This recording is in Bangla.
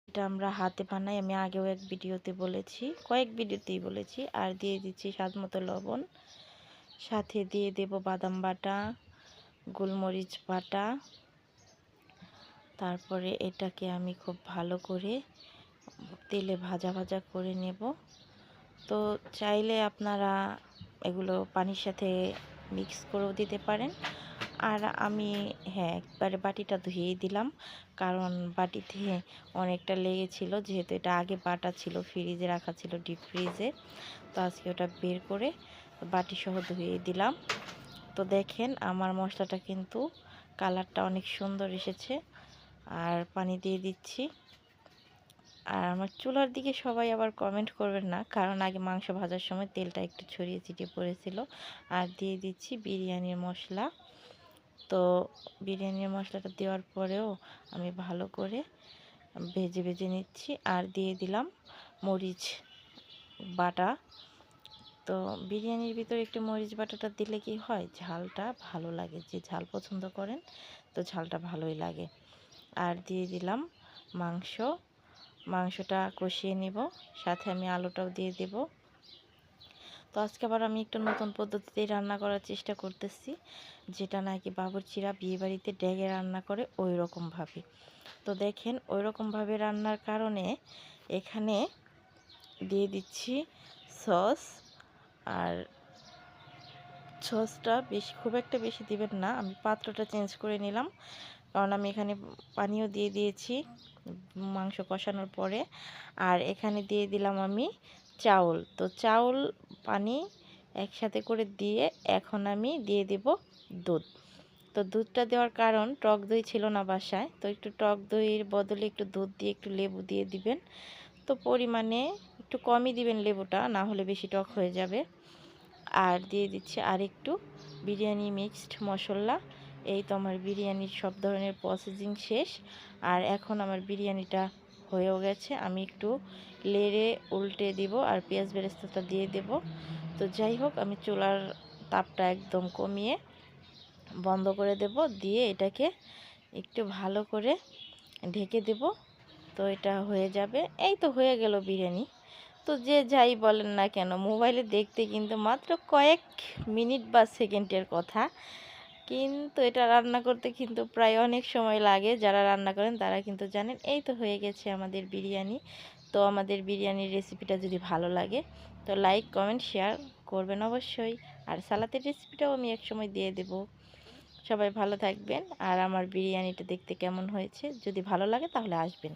এটা আমরা হাতে বানাই। আমি আগেও এক ভিডিওতে বলেছি, কয়েক ভিডিওতেই বলেছি। আর দিয়ে দিচ্ছি স্বাদ মতো লবণ, সাথে দিয়ে দেব বাদাম বাটা, গোলমরিচ বাটা। তারপরে এটাকে আমি খুব ভালো করে তেলে ভাজা ভাজা করে নেব। তো চাইলে আপনারা এগুলো পানির সাথে মিক্স করেও দিতে পারেন। আর আমি একবারে বাটিটা ধুয়েই দিলাম, কারণ বাটিতে অনেকটা লেগেছিল, যেহেতু এটা আগে বাটা ছিল, ফ্রিজে রাখা ছিল, ডিপ ফ্রিজে। তো আজকে ওটা বের করে বাটি সহ ধুয়েই দিলাম। তো দেখেন আমার মশলাটা কিন্তু কালারটা অনেক সুন্দর এসেছে। আর পানি দিয়ে দিচ্ছি। আর আমার চুলার দিকে সবাই আবার কমেন্ট করবেন না, কারণ আগে মাংস ভাজার সময় তেলটা একটু ছড়িয়ে ছিটিয়ে পড়েছিল। আর দিয়ে দিচ্ছি বিরিয়ানির মশলা। তো বিরিয়ানির মশলাটা দেওয়ার পরেও আমি ভালো করে ভেজে ভেজে নিচ্ছি। আর দিয়ে দিলাম মরিচ বাটা। তো বিরিয়ানির ভিতরে একটু মরিচ বাটাটা দিলে কি হয়, ঝালটা ভালো লাগে। যে ঝাল পছন্দ করেন, তো ঝালটা ভালোই লাগে। আর দিয়ে দিলাম মাংসটা কষিয়ে নিব, সাথে আমি আলুটাও দিয়ে দেব। তো আজকে আবার আমি একটু নতুন পদ্ধতিতেই রান্না করার চেষ্টা করতেছি, যেটা নাকি বাবুর্চিরা বিয়েবাড়িতে ডেগে রান্না করে ওই রকমভাবে। তো দেখেন ওই রকমভাবে রান্নার কারণে এখানে দিয়ে দিচ্ছি সস। আর সসটা খুব একটা বেশি দিবেন না, আমি পাত্রটা চেঞ্জ করে নিলাম, কারণ আমি এখানে পানিও দিয়ে দিয়েছি মাংস কষানোর পরে। আর এখানে দিয়ে দিলাম আমি চাউল। তো চাউল পানি একসাথে করে দিয়ে এখন আমি দিয়ে দেব দুধ। তো দুধটা দেওয়ার কারণ, টক দই ছিল না বাসায়, তো একটু টক দইয়ের বদলে একটু দুধ দিয়ে একটু লেবু দিয়ে দিবেন। তো পরিমাণে একটু কমই দিবেন লেবুটা, না হলে বেশি টক হয়ে যাবে। আর দিয়ে দিচ্ছি আর একটু বিরিয়ানি মিক্সড মশলা। এই তো আমার বিরিয়ানির সব ধরনের প্রসেসিং শেষ। আর এখন আমার বিরিয়ানিটা হয়েও গেছে। আমি একটু লেড়ে উল্টে দিব আর পেঁয়াজ বেরেস্তাটা দিয়ে দেব। তো যাই হোক, আমি চুলার তাপটা একদম কমিয়ে বন্ধ করে দেব, দিয়ে এটাকে একটু ভালো করে ঢেকে দেব। তো এটা হয়ে যাবে। এই তো হয়ে গেল বিরিয়ানি। তো যে যাই বলেন না কেন, মোবাইলে দেখতে কিন্তু মাত্র কয়েক মিনিট বা সেকেন্ডের কথা, কিন্তু এটা রান্না করতে কিন্তু প্রায় অনেক সময় লাগে। যারা রান্না করেন তারা কিন্তু জানেন। এই তো হয়ে গেছে আমাদের বিরিয়ানি। তো আমাদের বিরিয়ানির রেসিপিটা যদি ভালো লাগে, তো লাইক কমেন্ট শেয়ার করবেন অবশ্যই। আর সালাতের রেসিপিটাও আমি একসময় দিয়ে দেব। সবাই ভালো থাকবেন। আর আমার বিরিয়ানিটা দেখতে কেমন হয়েছে, যদি ভালো লাগে তাহলে আসবেন।